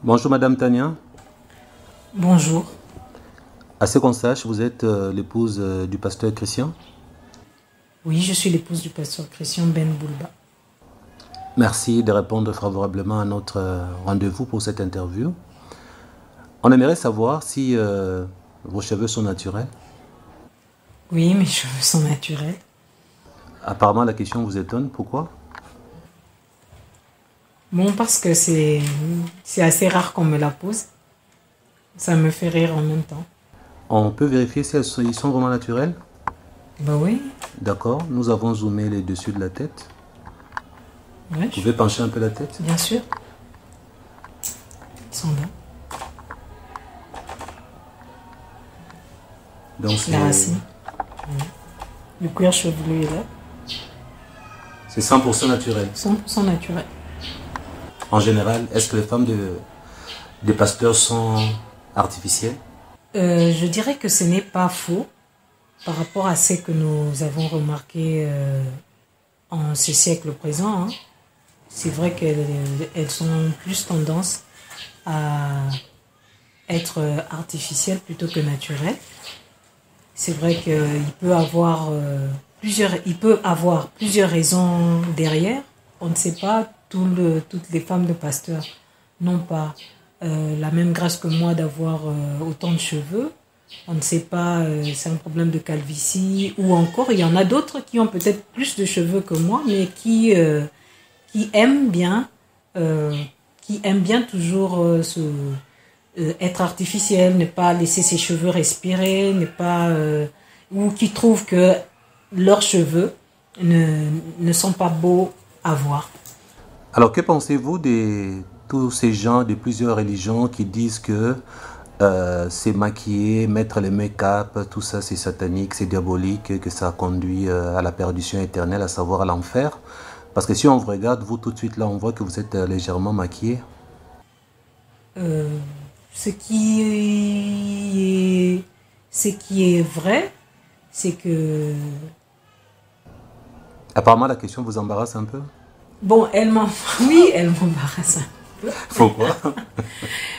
Bonjour Madame Tania. Bonjour. À ce qu'on sache, vous êtes l'épouse du pasteur Christian. Oui, je suis l'épouse du pasteur Christian Ben Boulba. Merci de répondre favorablement à notre rendez-vous pour cette interview. On aimerait savoir si vos cheveux sont naturels. Oui, mes cheveux sont naturels. Apparemment, la question vous étonne. Pourquoi? Bon, parce que c'est assez rare qu'on me la pose. Ça me fait rire en même temps. On peut vérifier si ils sont vraiment naturels. Bah oui, D'accord. Nous avons zoomé les dessus de la tête. ouais, Vous pouvez pencher un peu la tête. bien sûr. Ils sont là. Donc La racine. Le cuir chevelu est là. c'est 100% naturel. 100% naturel. En général, est-ce que les femmes des pasteurs sont artificielles? Je dirais que ce n'est pas faux par rapport à ce que nous avons remarqué en ce siècle présent. Hein. C'est vrai qu'elles ont plus tendance à être artificielles plutôt que naturelles. C'est vrai il peut avoir plusieurs raisons derrière. On ne sait pas, toutes les femmes de pasteurs n'ont pas la même grâce que moi d'avoir autant de cheveux. On ne sait pas, c'est un problème de calvitie ou encore il y en a d'autres qui ont peut-être plus de cheveux que moi, mais qui aiment bien, euh, qui aiment bien toujours être artificielle, ne pas laisser ses cheveux respirer, ne pas ou qui trouvent que leurs cheveux ne sont pas beaux à voir. Alors, que pensez-vous de tous ces gens de plusieurs religions qui disent que se maquiller, mettre les make-up, tout ça c'est satanique, c'est diabolique, que ça conduit à la perdition éternelle, à savoir à l'enfer? Parce que si on vous regarde, vous tout de suite là, on voit que vous êtes légèrement maquillé. Euh, ce qui est, ce qui est vrai, c'est que Apparemment, la question vous embarrasse un peu. bon, oui, elle m'embarrasse un peu. Pourquoi?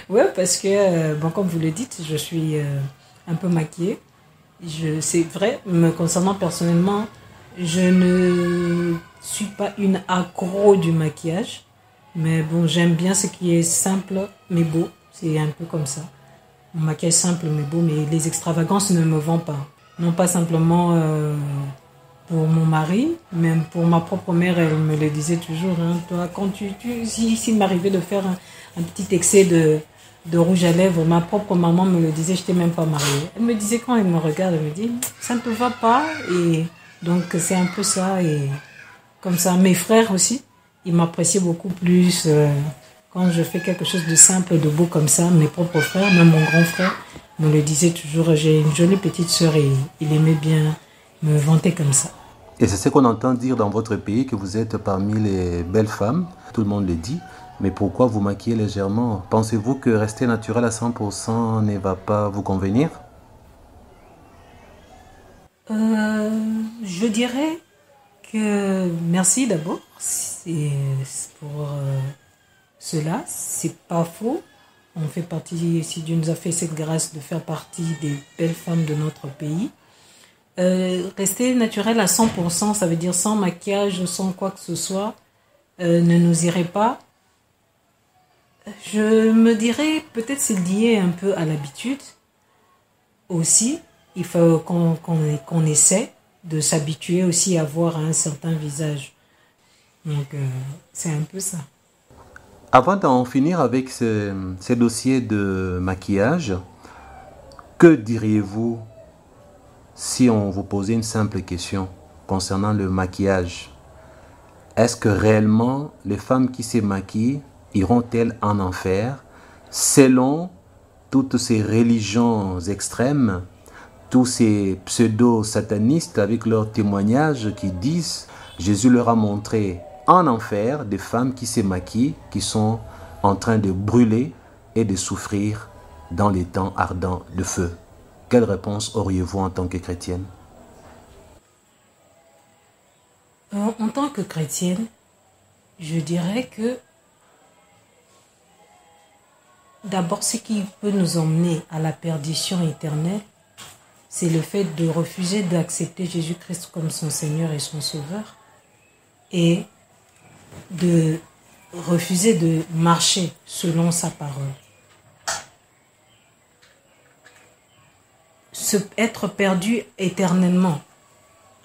Ouais, parce que bon, comme vous le dites, je suis un peu maquillée. C'est vrai, me concernant personnellement, je ne suis pas une accro du maquillage. Mais bon, j'aime bien ce qui est simple mais beau. C'est un peu comme ça. Un maquillage simple mais beau, mais les extravagances ne me vont pas. Non pas simplement pour mon mari, même pour ma propre mère, elle me le disait toujours. Hein, toi, quand s'il m'arrivait de faire un petit excès de rouge à lèvres, ma propre maman me le disait, je t'ai même pas mariée. Elle me disait quand elle me regarde, elle me dit, ça ne te va pas. Et donc c'est un peu ça. Et comme ça, mes frères aussi, ils m'appréciaient beaucoup plus quand je fais quelque chose de simple, de beau comme ça. Mes propres frères, même mon grand frère, me le disait toujours. J'ai une jolie petite sœur et il aimait bien me vanter comme ça. Et c'est ce qu'on entend dire dans votre pays, que vous êtes parmi les belles femmes. Tout le monde le dit. Mais pourquoi vous maquillez légèrement? Pensez-vous que rester naturel à 100% ne va pas vous convenir? Je dirais que merci d'abord pour cela. C'est pas faux. On fait partie, si Dieu nous a fait cette grâce de faire partie des belles femmes de notre pays. Rester naturel à 100%, ça veut dire sans maquillage, sans quoi que ce soit, ne nous irait pas. Je me dirais, peut-être c'est lié un peu à l'habitude aussi. Il faut qu'on essaie de s'habituer aussi à voir un certain visage. Donc, c'est un peu ça. Avant d'en finir avec ces dossiers de maquillage, que diriez-vous si on vous posait une simple question concernant le maquillage? Est-ce que réellement les femmes qui se maquillent iront-elles en enfer selon toutes ces religions extrêmes, tous ces pseudo-satanistes avec leurs témoignages qui disent Jésus leur a montré en enfer des femmes qui se maquillent, qui sont en train de brûler et de souffrir dans les temps ardents de feu? Quelle réponse auriez-vous en tant que chrétienne? En tant que chrétienne, je dirais que d'abord, ce qui peut nous emmener à la perdition éternelle, c'est le fait de refuser d'accepter Jésus-Christ comme son Seigneur et son Sauveur et de refuser de marcher selon sa parole. Être perdu éternellement,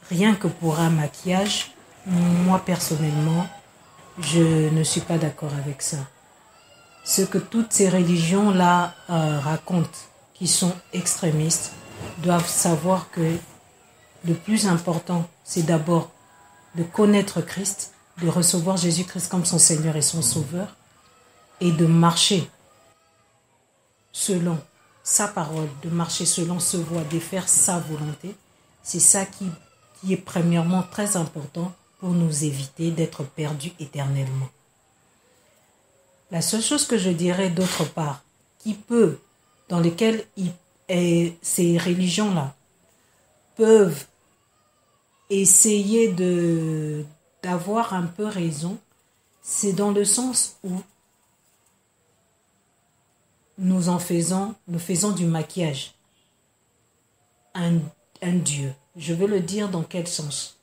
rien que pour un maquillage, moi personnellement, je ne suis pas d'accord avec ça. Ce que toutes ces religions-là racontent, qui sont extrémistes, doivent savoir que le plus important, c'est d'abord de connaître Christ, de recevoir Jésus-Christ comme son Seigneur et son Sauveur, et de marcher selon sa parole, de marcher selon ce voie, de faire sa volonté. C'est ça qui est premièrement très important pour nous éviter d'être perdus éternellement. La seule chose que je dirais d'autre part, dans lesquelles ces religions-là peuvent essayer d'avoir un peu raison, c'est dans le sens où nous faisons du maquillage un Dieu. Je veux le dire dans quel sens?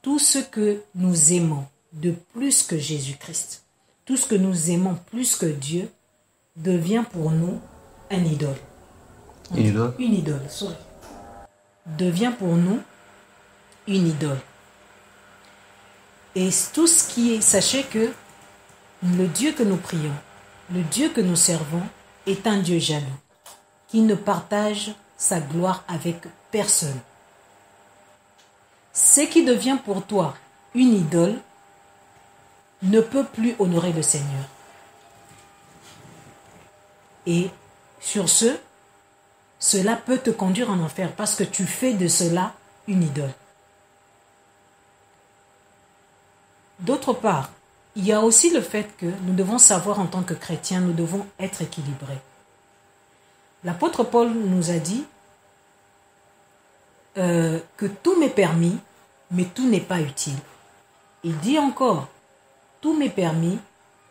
Tout ce que nous aimons de plus que Jésus-Christ, tout ce que nous aimons plus que Dieu, devient pour nous un idole. Une idole, sorry. Devient pour nous une idole. Et tout ce qui est, sachez que le Dieu que nous prions, le Dieu que nous servons est un Dieu jaloux, qui ne partage sa gloire avec personne. Ce qui devient pour toi une idole ne peut plus honorer le Seigneur. Et sur cela peut te conduire en enfer parce que tu fais de cela une idole. D'autre part, il y a aussi le fait que nous devons savoir en tant que chrétiens, nous devons être équilibrés. L'apôtre Paul nous a dit que tout m'est permis, mais tout n'est pas utile. Il dit encore, tout m'est permis,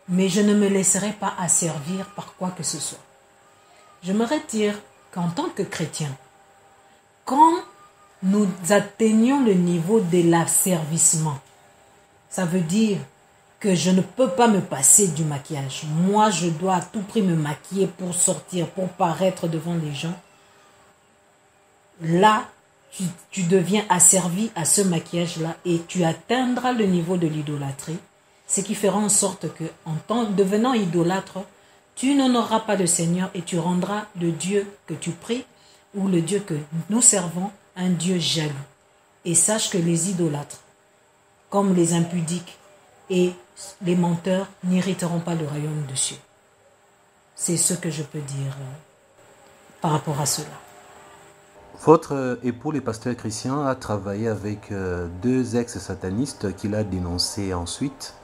mais je ne me laisserai pas asservir par quoi que ce soit. J'aimerais dire qu'en tant que chrétiens, quand nous atteignons le niveau de l'asservissement, ça veut dire que je ne peux pas me passer du maquillage. Moi, je dois à tout prix me maquiller pour sortir, pour paraître devant les gens. Là, tu deviens asservi à ce maquillage-là et tu atteindras le niveau de l'idolâtrie, ce qui fera en sorte que, devenant idolâtre, tu n'honoreras pas le Seigneur et tu rendras le Dieu que tu pries ou le Dieu que nous servons un Dieu jaloux. Et sache que les idolâtres, comme les impudiques et les menteurs, n'hériteront pas le royaume de Dieu. C'est ce que je peux dire par rapport à cela. Votre époux, le pasteur Christian, a travaillé avec deux ex-satanistes qu'il a dénoncés ensuite.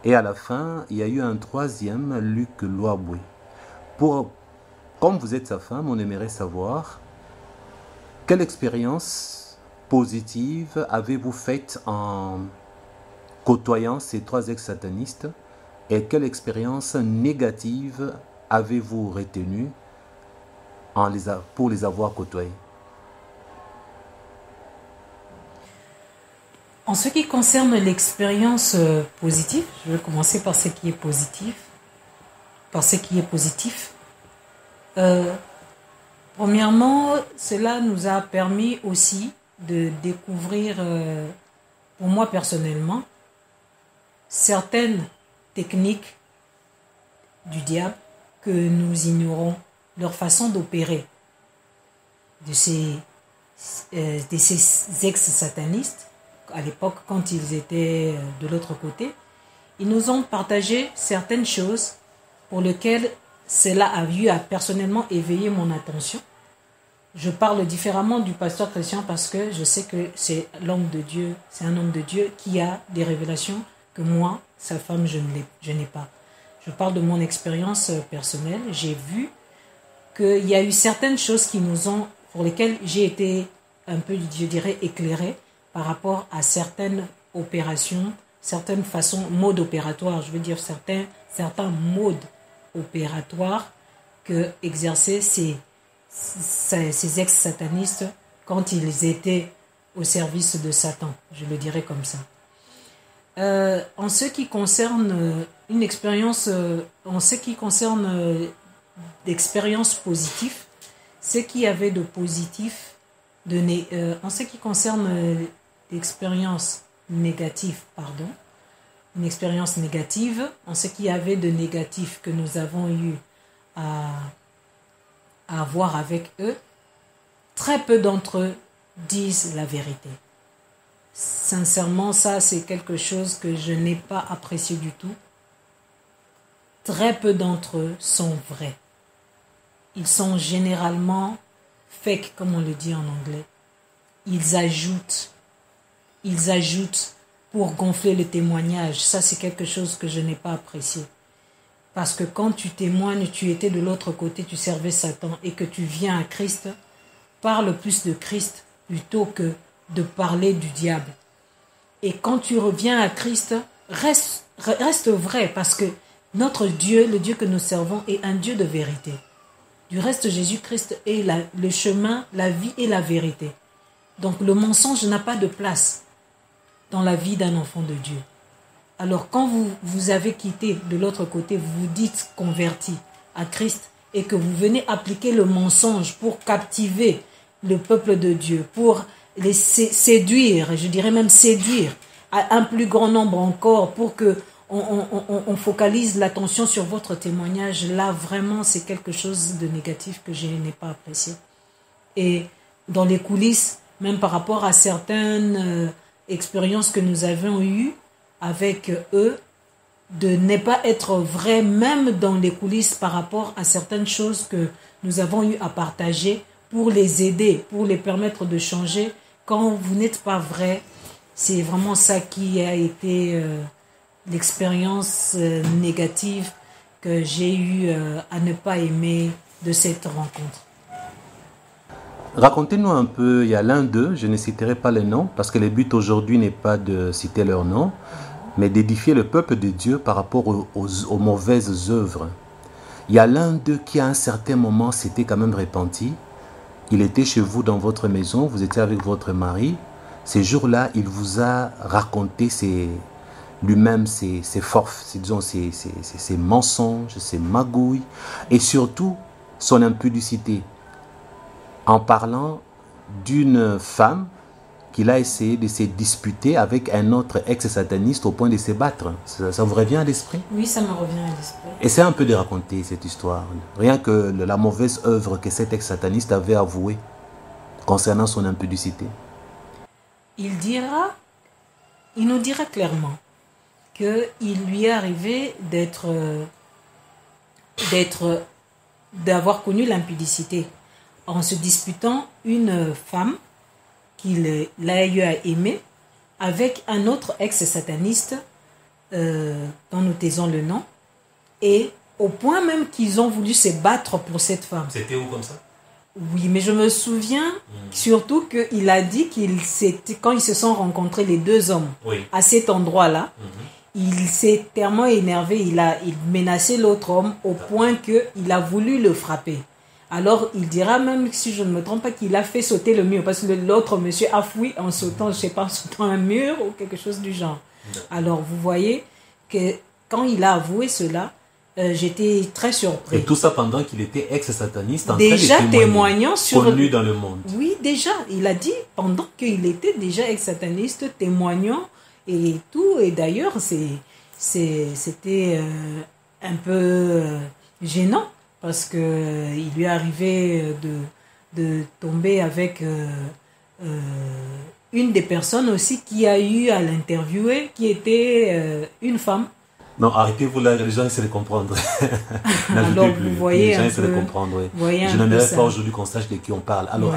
Et à la fin, il y a eu un troisième, Luc Loaboué. Comme vous êtes sa femme, on aimerait savoir quelle expérience positive avez-vous faite en côtoyant ces trois ex-satanistes et quelle expérience négative avez-vous retenue pour les avoir côtoyés? En ce qui concerne l'expérience positive, je vais commencer par ce qui est positif. Premièrement, cela nous a permis aussi de découvrir, pour moi personnellement, certaines techniques du diable que nous ignorons, leur façon d'opérer de ces ex-satanistes. À l'époque, quand ils étaient de l'autre côté, ils nous ont partagé certaines choses pour lesquelles cela a eu à personnellement éveiller mon attention. Je parle différemment du pasteur Christian parce que je sais que c'est l'homme de Dieu, c'est un homme de Dieu qui a des révélations que moi, sa femme, je n'ai pas. Je parle de mon expérience personnelle. J'ai vu qu'il y a eu certaines choses pour lesquelles j'ai été un peu, je dirais, éclairée par rapport à certaines opérations, certaines façons, modes opératoires, je veux dire certains modes opératoire que exerçaient ces ex-satanistes quand ils étaient au service de Satan, je le dirais comme ça. En ce qui concerne une expérience, en ce qui concerne d'expériences positives, ce qu'il y avait de positif, en ce qui concerne l'expérience négative, pardon, une expérience négative, en ce qu'il y avait de négatif que nous avons eu à avoir avec eux, très peu d'entre eux disent la vérité. Sincèrement, ça c'est quelque chose que je n'ai pas apprécié du tout. Très peu d'entre eux sont vrais. Ils sont généralement fake, comme on le dit en anglais. Ils ajoutent pour gonfler le témoignage. Ça c'est quelque chose que je n'ai pas apprécié. Parce que quand tu témoignes, tu étais de l'autre côté, tu servais Satan et que tu viens à Christ, parle plus de Christ plutôt que de parler du diable. Et quand tu reviens à Christ, reste vrai parce que notre Dieu, le Dieu que nous servons, est un Dieu de vérité. Du reste, Jésus-Christ est le chemin, la vie et la vérité. Donc le mensonge n'a pas de place dans la vie d'un enfant de Dieu. Alors quand vous avez quitté de l'autre côté, vous vous dites converti à Christ et que vous venez appliquer le mensonge pour captiver le peuple de Dieu, pour les séduire, je dirais même séduire à un plus grand nombre encore pour que on focalise l'attention sur votre témoignage, là vraiment c'est quelque chose de négatif que je n'ai pas apprécié. Et dans les coulisses, même par rapport à certaines expériences que nous avons eues avec eux, de ne pas être vrai même dans les coulisses par rapport à certaines choses que nous avons eu à partager pour les aider, pour les permettre de changer. Quand vous n'êtes pas vrai, c'est vraiment ça qui a été l'expérience négative que j'ai eu à ne pas aimer de cette rencontre. Racontez-nous un peu, il y a l'un d'eux, je ne citerai pas les noms, parce que le but aujourd'hui n'est pas de citer leurs noms, mais d'édifier le peuple de Dieu par rapport aux mauvaises œuvres. Il y a l'un d'eux qui à un certain moment s'était quand même repenti. Il était chez vous dans votre maison, vous étiez avec votre mari. Ces jours-là, il vous a raconté lui-même ses mensonges, ses magouilles et surtout son impudicité. En parlant d'une femme qu'il a essayé de se disputer avec un autre ex-sataniste au point de se battre. Ça vous revient à l'esprit? Oui, ça me revient à l'esprit. Essayez un peu de raconter cette histoire. Rien que la mauvaise œuvre que cet ex-sataniste avait avouée concernant son impudicité. Il nous dira clairement qu'il lui est arrivé d'avoir connu l'impudicité en se disputant une femme qu'il a eu à aimer avec un autre ex-sataniste dont nous taisons le nom, et au point même qu'ils ont voulu se battre pour cette femme. C'était où comme ça? Oui, mais je me souviens surtout qu'il a dit quand ils se sont rencontrés, les deux hommes, à cet endroit-là, il s'est tellement énervé, il menaçait l'autre homme au point qu'il a voulu le frapper. Alors, il dira même, si je ne me trompe pas, qu'il a fait sauter le mur, parce que l'autre monsieur a fui en sautant, je ne sais pas, en sautant un mur ou quelque chose du genre. Alors, vous voyez que quand il a avoué cela, j'étais très surpris. Et tout ça pendant qu'il était ex-sataniste, en déjà train de témoignant sur... connu dans le monde. Oui, déjà, il a dit, pendant qu'il était déjà ex-sataniste, témoignant et tout, et d'ailleurs, c'était un peu gênant, parce qu'il lui est arrivé de tomber avec une des personnes aussi qui a eu à l'interviewer, qui était une femme. Non, arrêtez-vous là, les gens essaient de comprendre. Alors, vous voyez les gens un essaient peu, de comprendre. Oui. Je n'aimerais pas aujourd'hui qu'on sache de qui on parle. Alors,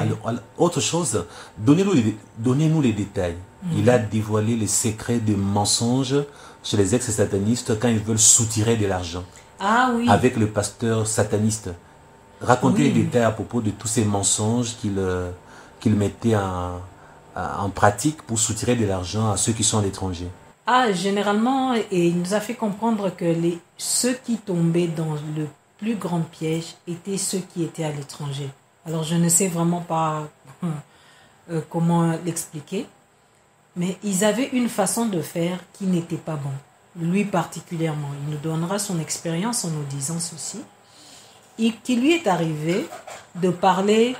autre chose, donnez-nous les détails. Il a dévoilé les secrets des mensonges chez les ex-satanistes quand ils veulent soutirer de l'argent. Ah oui. Avec le pasteur sataniste. Racontez les détails à propos de tous ces mensonges qu'il mettait en pratique pour soutirer de l'argent à ceux qui sont à l'étranger. Généralement, et il nous a fait comprendre que ceux qui tombaient dans le plus grand piège étaient ceux qui étaient à l'étranger. Alors, je ne sais vraiment pas comment l'expliquer, mais ils avaient une façon de faire qui n'était pas bon. Lui particulièrement, il nous donnera son expérience en nous disant ceci. Qu'il lui est arrivé de parler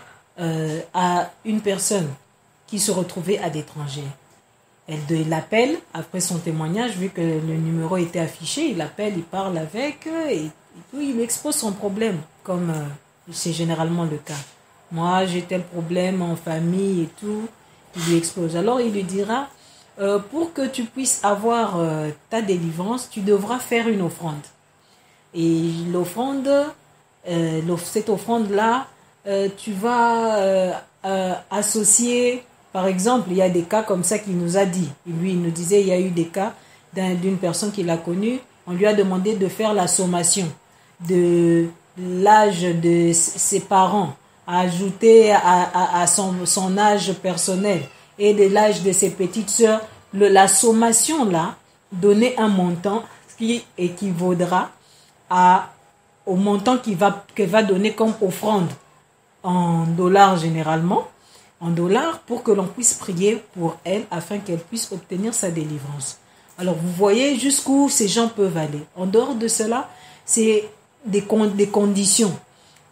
à une personne qui se retrouvait à l'étranger. Elle l'appelle, après son témoignage, vu que le numéro était affiché, il l'appelle, il parle avec, et puis il expose son problème, comme c'est généralement le cas. Moi, j'ai tel problème en famille et tout, il lui expose. Alors, il lui dira, pour que tu puisses avoir ta délivrance, tu devras faire une offrande. Et l'offrande, cette offrande-là, tu vas associer... Par exemple, il y a des cas comme ça qu'il nous a dit. Lui, il nous disait, il y a eu des cas d'une personne qu'il a connue. On lui a demandé de faire la sommation de l'âge de ses parents, ajouter à son âge personnel et de l'âge de ses petites sœurs. La sommation, là, donner un montant qui équivaudra au montant qu'elle va donner comme offrande en dollars généralement. En dollars pour que l'on puisse prier pour elle afin qu'elle puisse obtenir sa délivrance. Alors vous voyez jusqu'où ces gens peuvent aller. En dehors de cela, c'est des conditions.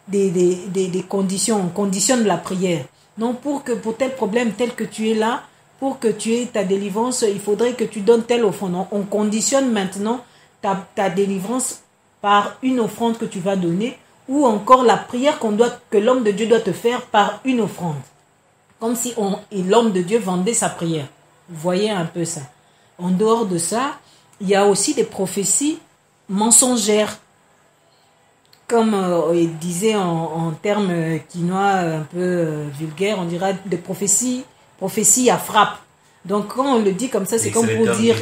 Des conditions. On conditionne la prière. Donc pour tel problème tel que tu es là, pour que tu aies ta délivrance, il faudrait que tu donnes telle offrande. On conditionne maintenant ta délivrance par une offrande que tu vas donner ou encore la prière que l'homme de Dieu doit te faire par une offrande. Comme si l'homme de Dieu vendait sa prière. Vous voyez un peu ça. En dehors de ça, il y a aussi des prophéties mensongères. Comme il disait en termes quinois un peu vulgaires, on dirait des prophéties à frappe. Donc quand on le dit comme ça, c'est comme pour dire,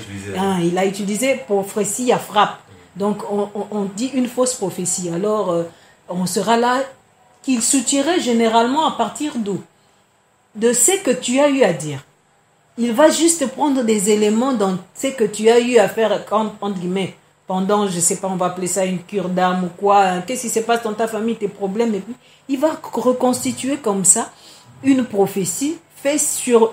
il a utilisé prophétie à frappe. Donc on dit une fausse prophétie. Alors on sera là qu'il soutirait généralement à partir d'où? De ce que tu as eu à dire. Il va juste prendre des éléments dans ce que tu as eu à faire, entre guillemets, pendant, je sais pas, on va appeler ça une cure d'âme ou quoi, qu'est-ce qui se passe dans ta famille, tes problèmes, et puis il va reconstituer comme ça une prophétie faite sur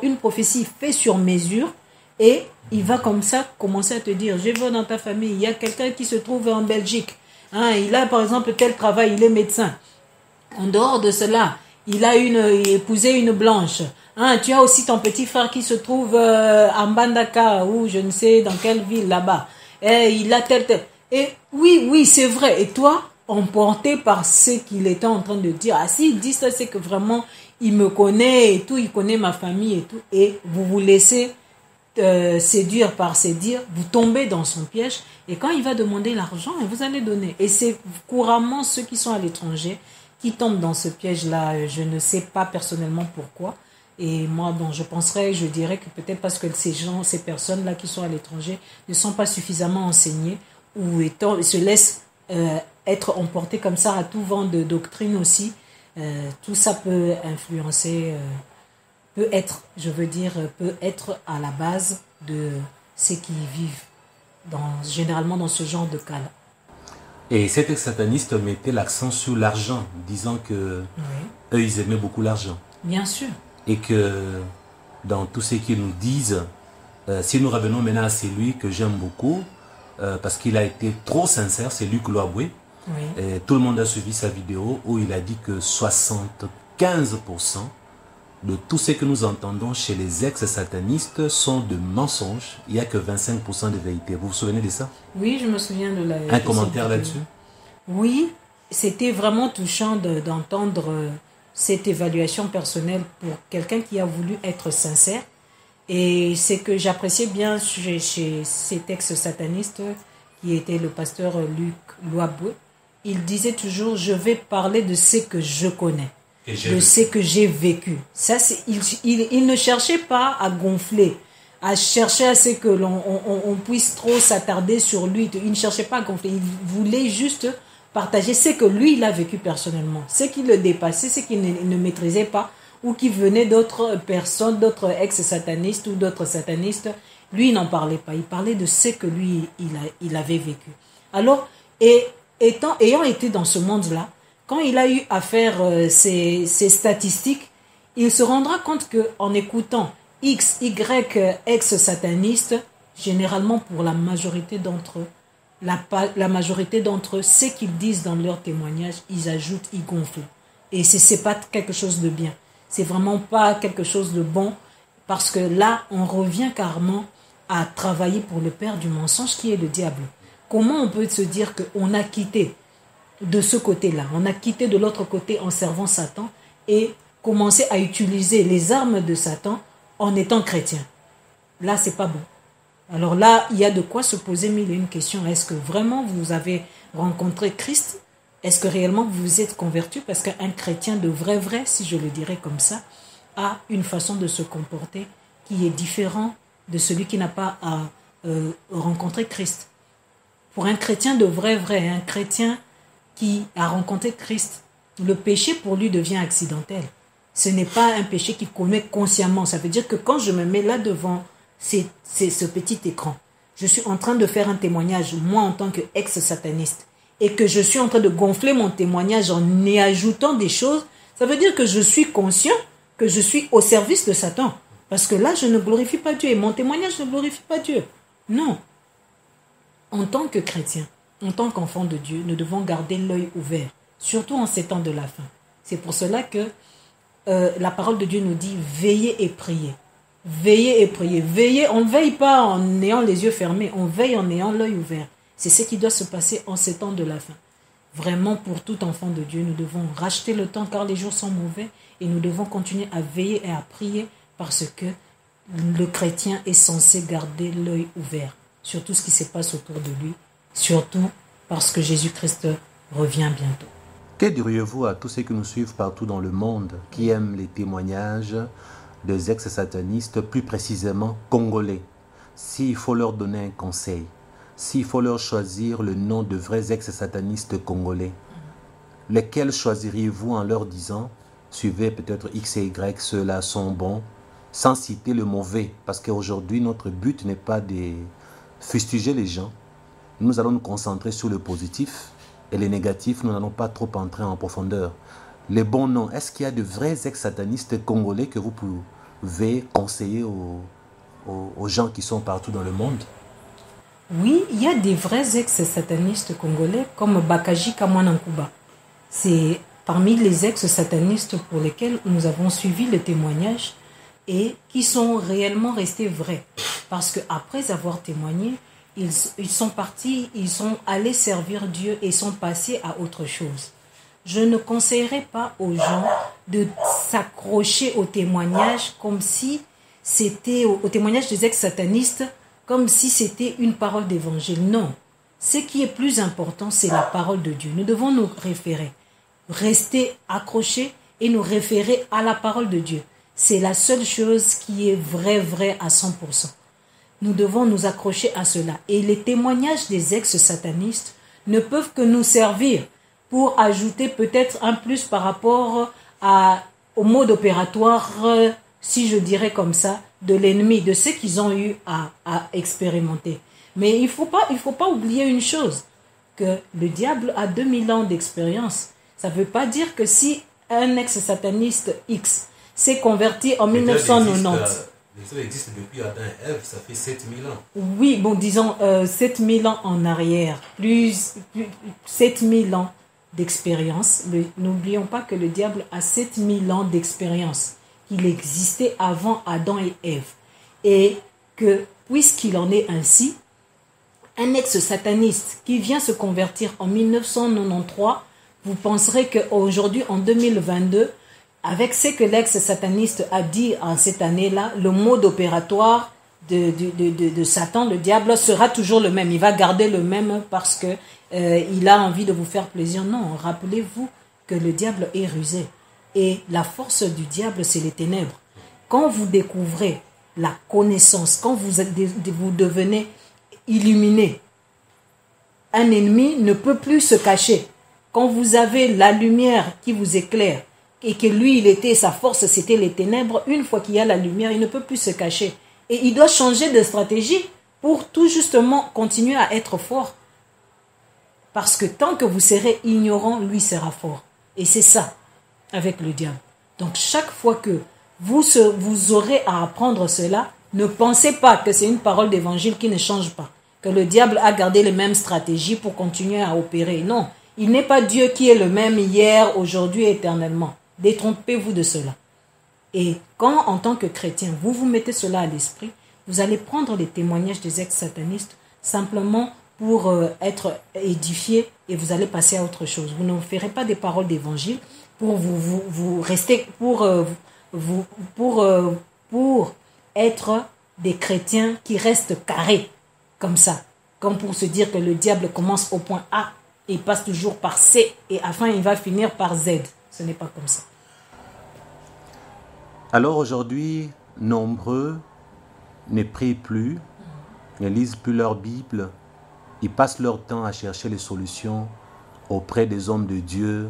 mesure, et il va comme ça commencer à te dire, je vais dans ta famille, il y a quelqu'un qui se trouve en Belgique, il a par exemple tel travail, il est médecin. En dehors de cela, il a épousé une blanche. Tu as aussi ton petit frère qui se trouve à Mbandaka ou je ne sais dans quelle ville là-bas. Et il a tel. Et oui, c'est vrai. Et toi, emporté par ce qu'il était en train de dire, s'il dit ça, c'est que vraiment, il me connaît et tout, il connaît ma famille et tout. Et vous vous laissez séduire par ses dires, vous tombez dans son piège. Et quand il va demander l'argent, vous allez donner. Et c'est couramment ceux qui sont à l'étranger qui tombent dans ce piège-là. Je ne sais pas personnellement pourquoi. Et moi, je dirais que peut-être parce que ces personnes-là qui sont à l'étranger ne sont pas suffisamment enseignées ou se laissent être emportées comme ça à tout vent de doctrine aussi. Tout ça peut influencer, peut être à la base de ceux qui vivent généralement dans ce genre de cas-là. Et cet ex-sataniste mettait l'accent sur l'argent, disant que eux, ils aimaient beaucoup l'argent. Bien sûr. Et que dans tout ce qu'ils nous disent, si nous revenons maintenant à celui que j'aime beaucoup, parce qu'il a été trop sincère, c'est Luc Loaboué. Oui. Tout le monde a suivi sa vidéo où il a dit que 75% de tout ce que nous entendons chez les ex-satanistes sont de mensonges. Il n'y a que 25% de vérité. Vous vous souvenez de ça? Oui, je me souviens de la... Un commentaire là-dessus? Oui, c'était vraiment touchant d'entendre cette évaluation personnelle pour quelqu'un qui a voulu être sincère. Et c'est que j'appréciais bien chez cet ex-sataniste qui était le pasteur Luc Loaboué. Il disait toujours, je vais parler de ce que je connais. De ce que j'ai vécu. Ça, il ne cherchait pas à gonfler, à chercher à ce que on puisse trop s'attarder sur lui. Il ne cherchait pas à gonfler. Il voulait juste partager ce que lui, il a vécu personnellement. Ce qui le dépassait, ce qu'il ne maîtrisait pas, ou qui venait d'autres personnes, d'autres ex-satanistes ou d'autres satanistes. Lui, il n'en parlait pas. Il parlait de ce que lui, il avait vécu. Alors, ayant été dans ce monde-là, quand il a eu à faire ces statistiques, il se rendra compte qu'en écoutant X, Y, ex-satanistes, généralement pour la majorité d'entre eux, la majorité d'entre eux, ce qu'ils disent dans leurs témoignages, ils ajoutent, ils gonflent. Et c'est pas quelque chose de bien. C'est vraiment pas quelque chose de bon, parce que là, on revient carrément à travailler pour le père du mensonge qui est le diable. Comment on peut se dire qu'on a quitté de ce côté-là, on a quitté de l'autre côté en servant Satan et commencé à utiliser les armes de Satan en étant chrétien? Là, c'est pas bon. Alors là, il y a de quoi se poser mille et une questions. Est-ce que vraiment vous avez rencontré Christ? Est-ce que réellement vous vous êtes converti? Parce qu'un chrétien de vrai, si je le dirais comme ça, a une façon de se comporter qui est différente de celui qui n'a pas rencontré Christ. Pour un chrétien de vrai, un chrétien qui a rencontré Christ, le péché pour lui devient accidentel. Ce n'est pas un péché qu'il commet consciemment. Ça veut dire que quand je me mets là devant ce petit écran, je suis en train de faire un témoignage, moi en tant qu'ex-sataniste, et que je suis en train de gonfler mon témoignage en y ajoutant des choses, ça veut dire que je suis conscient que je suis au service de Satan. Parce que là, je ne glorifie pas Dieu et mon témoignage ne glorifie pas Dieu. Non. En tant que chrétien, en tant qu'enfant de Dieu, nous devons garder l'œil ouvert, surtout en ces temps de la fin. C'est pour cela que la parole de Dieu nous dit « Veillez et priez ». Veillez et priez. Veillez, on ne veille pas en ayant les yeux fermés, on veille en ayant l'œil ouvert. C'est ce qui doit se passer en ces temps de la fin. Vraiment, pour tout enfant de Dieu, nous devons racheter le temps car les jours sont mauvais et nous devons continuer à veiller et à prier parce que le chrétien est censé garder l'œil ouvert sur tout ce qui se passe autour de lui, surtout parce que Jésus-Christ revient bientôt. Que diriez-vous à tous ceux qui nous suivent partout dans le monde, qui aiment les témoignages des ex-satanistes, plus précisément congolais? S'il faut leur donner un conseil, s'il faut leur choisir le nom de vrais ex-satanistes congolais, lesquels choisiriez-vous en leur disant « Suivez peut-être X et Y, ceux-là sont bons », sans citer le mauvais? Parce qu'aujourd'hui, notre but n'est pas de fustiger les gens. Nous allons nous concentrer sur le positif et les négatifs, nous n'allons pas trop entrer en profondeur. Les bons noms, est-ce qu'il y a de vrais ex-satanistes congolais que vous pouvez conseiller aux gens qui sont partout dans le monde? Oui, il y a des vrais ex-satanistes congolais comme Bakaji Kamwanankuba. C'est parmi les ex-satanistes pour lesquels nous avons suivi le témoignage et qui sont réellement restés vrais. Parce qu'après avoir témoigné, ils sont partis, ils sont allés servir Dieu et sont passés à autre chose. Je ne conseillerais pas aux gens de s'accrocher au témoignage comme si c'était, au témoignage des ex-satanistes, comme si c'était une parole d'évangile. Non. Ce qui est plus important, c'est la parole de Dieu. Nous devons nous référer, rester accrochés et nous référer à la parole de Dieu. C'est la seule chose qui est vraie à 100%. Nous devons nous accrocher à cela. Et les témoignages des ex-satanistes ne peuvent que nous servir pour ajouter peut-être un plus par rapport au mode opératoire, si je dirais comme ça, de l'ennemi, de ce qu'ils ont eu à expérimenter. Mais il faut pas oublier une chose, que le diable a 2000 ans d'expérience. Ça ne veut pas dire que si un ex-sataniste X s'est converti en 1990... Ça existe depuis Adam et Ève, ça fait 7000 ans. Oui, bon, disons 7000 ans en arrière, plus 7000 ans d'expérience. N'oublions pas que le diable a 7000 ans d'expérience. Il existait avant Adam et Ève. Et que, puisqu'il en est ainsi, un ex-sataniste qui vient se convertir en 1993, vous penserez qu'aujourd'hui, en 2022, avec ce que l'ex-sataniste a dit en cette année-là, le mode opératoire de Satan, le diable, sera toujours le même. Il va garder le même parce que il a envie de vous faire plaisir. Non, rappelez-vous que le diable est rusé. Et la force du diable, c'est les ténèbres. Quand vous découvrez la connaissance, quand vous devenez illuminé, un ennemi ne peut plus se cacher. Quand vous avez la lumière qui vous éclaire, et que lui, sa force, c'était les ténèbres, une fois qu'il y a la lumière, il ne peut plus se cacher. Et il doit changer de stratégie pour tout justement continuer à être fort. Parce que tant que vous serez ignorant, lui sera fort. Et c'est ça avec le diable. Donc chaque fois que vous aurez à apprendre cela, ne pensez pas que c'est une parole d'évangile qui ne change pas. Que le diable a gardé les mêmes stratégies pour continuer à opérer. Non, il n'est pas Dieu qui est le même hier, aujourd'hui et éternellement. Détrompez-vous de cela. Et quand, en tant que chrétien, vous vous mettez cela à l'esprit, vous allez prendre les témoignages des ex-satanistes simplement pour être édifié et vous allez passer à autre chose. Vous ne ferez pas des paroles d'évangile pour vous rester, pour être des chrétiens qui restent carrés, comme ça. Comme pour se dire que le diable commence au point A et passe toujours par C et enfin il va finir par Z. Ce n'est pas comme ça. Alors aujourd'hui, nombreux ne prient plus, ne lisent plus leur Bible, ils passent leur temps à chercher les solutions auprès des hommes de Dieu,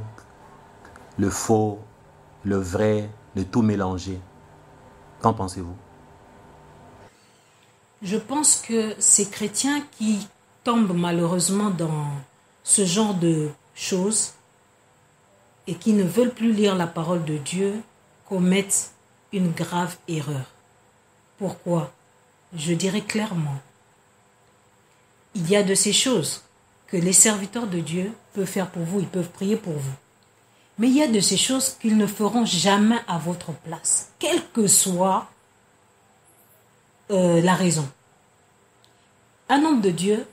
le faux, le vrai, le tout mélangé. Qu'en pensez-vous? Je pense que ces chrétiens qui tombent malheureusement dans ce genre de choses et qui ne veulent plus lire la parole de Dieu commettent une grave erreur. Pourquoi? Je dirais clairement, il y a de ces choses que les serviteurs de Dieu peuvent faire pour vous, ils peuvent prier pour vous. Mais il y a de ces choses qu'ils ne feront jamais à votre place, quelle que soit la raison. Un homme de Dieu,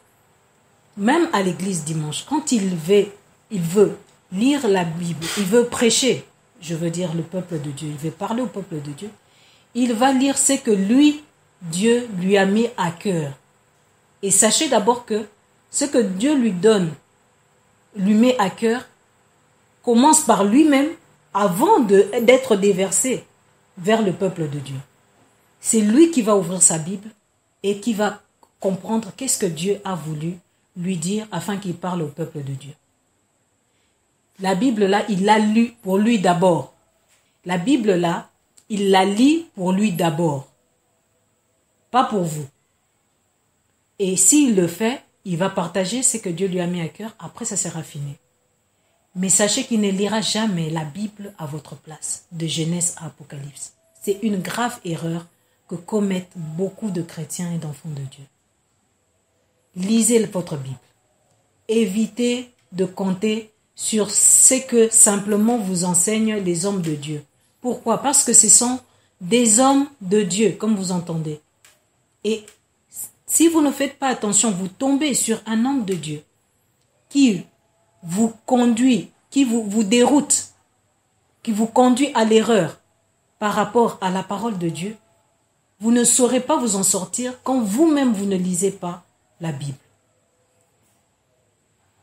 même à l'église dimanche, quand il veut lire la Bible, il veut prêcher, je veux dire le peuple de Dieu, il veut parler au peuple de Dieu, il va lire ce que lui, Dieu, lui a mis à cœur. Et sachez d'abord que ce que Dieu lui donne, lui met à cœur, commence par lui-même avant d'être déversé vers le peuple de Dieu. C'est lui qui va ouvrir sa Bible et qui va comprendre qu'est-ce que Dieu a voulu lui dire afin qu'il parle au peuple de Dieu. La Bible là, il l'a lu pour lui d'abord. La Bible là, il la lit pour lui d'abord. Pas pour vous. Et s'il le fait, il va partager ce que Dieu lui a mis à cœur. Après, ça sera fini. Mais sachez qu'il ne lira jamais la Bible à votre place, de Genèse à Apocalypse. C'est une grave erreur que commettent beaucoup de chrétiens et d'enfants de Dieu. Lisez votre Bible. Évitez de compter sur ce que simplement vous enseignent les hommes de Dieu. Pourquoi? Parce que ce sont des hommes de Dieu, comme vous entendez. Et si vous ne faites pas attention, vous tombez sur un homme de Dieu qui vous conduit, qui vous déroute, qui vous conduit à l'erreur par rapport à la parole de Dieu. Vous ne saurez pas vous en sortir quand vous-même vous ne lisez pas la Bible.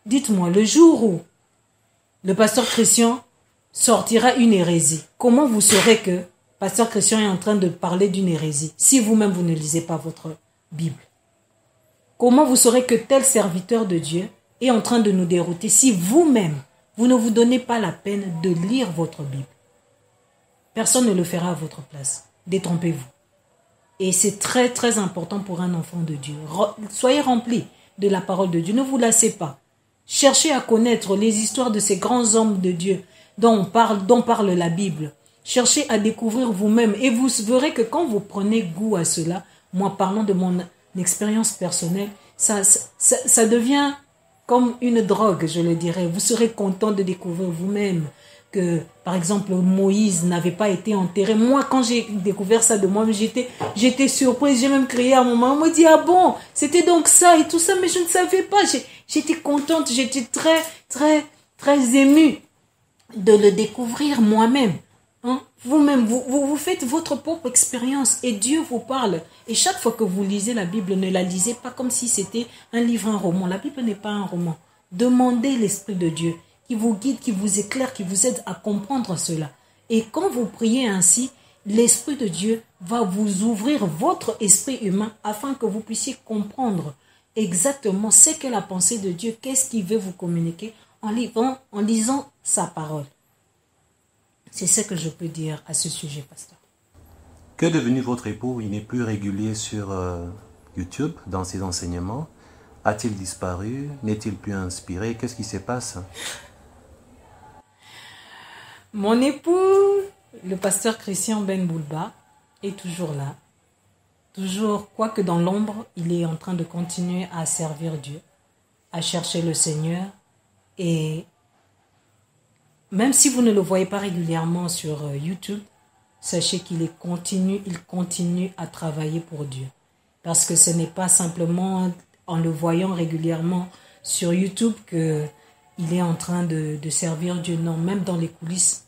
Dites-moi, le jour où le pasteur Christian sortira une hérésie, comment vous saurez que pasteur Christian est en train de parler d'une hérésie si vous-même vous ne lisez pas votre Bible? Comment vous saurez que tel serviteur de Dieu est en train de nous dérouter si vous-même vous ne vous donnez pas la peine de lire votre Bible? Personne ne le fera à votre place. Détrompez-vous. Et c'est très très important pour un enfant de Dieu. Soyez remplis de la parole de Dieu. Ne vous lassez pas. Cherchez à connaître les histoires de ces grands hommes de Dieu dont parle la Bible. Cherchez à découvrir vous-même et vous verrez que quand vous prenez goût à cela, moi parlant de mon expérience personnelle, ça devient comme une drogue, je le dirais. Vous serez content de découvrir vous-même que, par exemple, Moïse n'avait pas été enterré. Moi, quand j'ai découvert ça de moi, j'étais surprise. J'ai même crié à mon maman. On me dit, ah bon, c'était donc ça et tout ça, mais je ne savais pas. J'étais contente, j'étais très, très, très émue de le découvrir moi-même. Hein? Vous-même, vous faites votre propre expérience et Dieu vous parle. Et chaque fois que vous lisez la Bible, ne la lisez pas comme si c'était un livre, un roman. La Bible n'est pas un roman. Demandez l'Esprit de Dieu qui vous guide, qui vous éclaire, qui vous aide à comprendre cela. Et quand vous priez ainsi, l'Esprit de Dieu va vous ouvrir votre esprit humain afin que vous puissiez comprendre exactement ce qu'est la pensée de Dieu, qu'est-ce qu'il veut vous communiquer en lisant sa parole. C'est ce que je peux dire à ce sujet, pasteur. Que est devenu votre époux? Il n'est plus régulier sur YouTube dans ses enseignements. A-t-il disparu? N'est-il plus inspiré? Qu'est-ce qui se passe? Mon époux, le pasteur Christian Ben Boulba, est toujours là. Toujours, quoique dans l'ombre, il est en train de continuer à servir Dieu, à chercher le Seigneur. Et même si vous ne le voyez pas régulièrement sur YouTube, sachez qu'il continue à travailler pour Dieu. Parce que ce n'est pas simplement en le voyant régulièrement sur YouTube qu'il est en train de servir Dieu. Non, même dans les coulisses,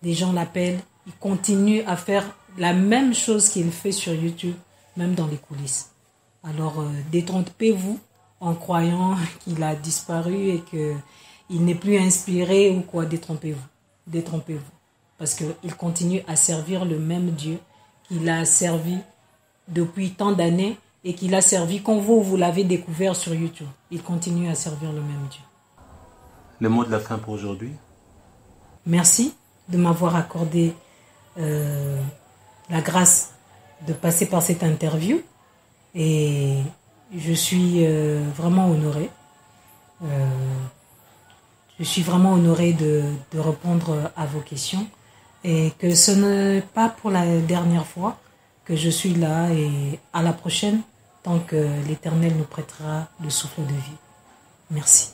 des gens l'appellent. Il continue à faire la même chose qu'il fait sur YouTube, même dans les coulisses. Alors, détrompez-vous en croyant qu'il a disparu et qu'il n'est plus inspiré ou quoi. Détrompez-vous. Détrompez-vous. Parce qu'il continue à servir le même Dieu qu'il a servi depuis tant d'années et qu'il a servi quand vous l'avez découvert sur YouTube. Il continue à servir le même Dieu. Le mot de la fin pour aujourd'hui? Merci de m'avoir accordé la grâce de passer par cette interview et je suis vraiment honorée. Je suis vraiment honorée de répondre à vos questions et que ce n'est pas pour la dernière fois que je suis là et à la prochaine tant que l'Éternel nous prêtera le souffle de vie. Merci.